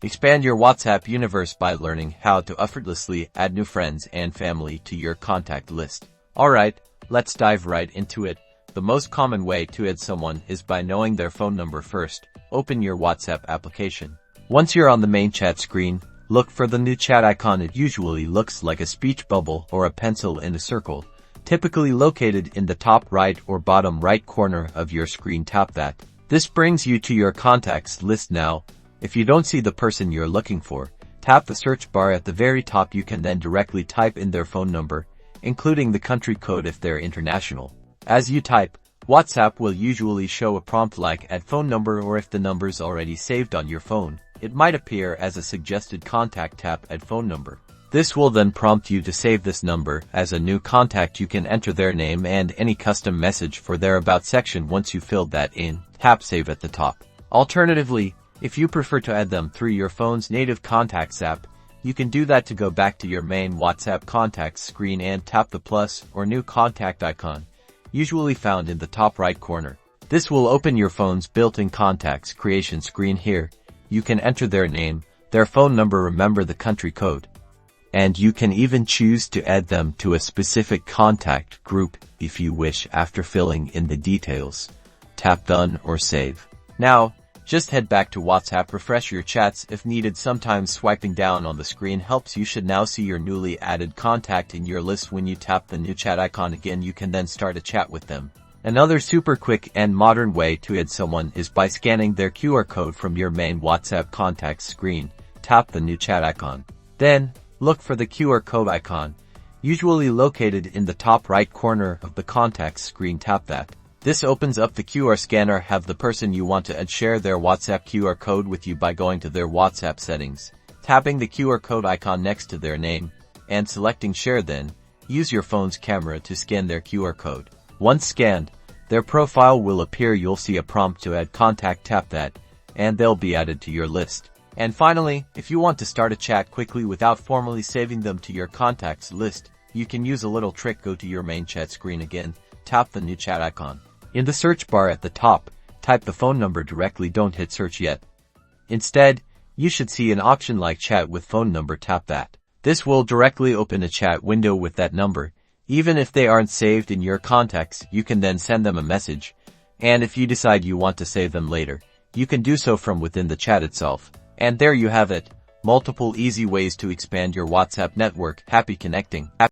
Expand your WhatsApp universe by learning how to effortlessly add new friends and family to your contact list. Alright, let's dive right into it. The most common way to add someone is by knowing their phone number first. Open your WhatsApp application. Once you're on the main chat screen, look for the new chat icon. It usually looks like a speech bubble or a pencil in a circle, typically located in the top right or bottom right corner of your screen. Tap that. This brings you to your contacts list now. If you don't see the person you're looking for, tap the search bar at the very top. You can then directly type in their phone number, including the country code if they're international. As you type, WhatsApp will usually show a prompt like add phone number, or if the number's already saved on your phone, it might appear as a suggested contact. Tap add phone number. This will then prompt you to save this number as a new contact. You can enter their name and any custom message for their about section. Once you filled that in, tap save at the top. Alternatively, if you prefer to add them through your phone's native contacts app, you can do that. To go back to your main WhatsApp contacts screen and tap the plus or new contact icon, usually found in the top right corner. This will open your phone's built-in contacts creation screen. Here, you can enter their name, their phone number, remember the country code, and you can even choose to add them to a specific contact group if you wish. After filling in the details, tap done or save. Now, just head back to WhatsApp, refresh your chats if needed. Sometimes swiping down on the screen helps. You should now see your newly added contact in your list. When you tap the new chat icon again, you can then start a chat with them. Another super quick and modern way to add someone is by scanning their QR code from your main WhatsApp contacts screen. Tap the new chat icon. Then, look for the QR code icon, usually located in the top right corner of the contacts screen. Tap that. This opens up the QR scanner. Have the person you want to add share their WhatsApp QR code with you by going to their WhatsApp settings, tapping the QR code icon next to their name, and selecting share. Then, use your phone's camera to scan their QR code. Once scanned, their profile will appear. You'll see a prompt to add contact. Tap that, and they'll be added to your list. And finally, if you want to start a chat quickly without formally saving them to your contacts list, you can use a little trick. Go to your main chat screen again, tap the new chat icon. In the search bar at the top, type the phone number directly. Don't hit search yet. Instead, you should see an option like chat with phone number. Tap that. This will directly open a chat window with that number. Even if they aren't saved in your contacts, you can then send them a message. And if you decide you want to save them later, you can do so from within the chat itself. And there you have it. Multiple easy ways to expand your WhatsApp network. Happy connecting.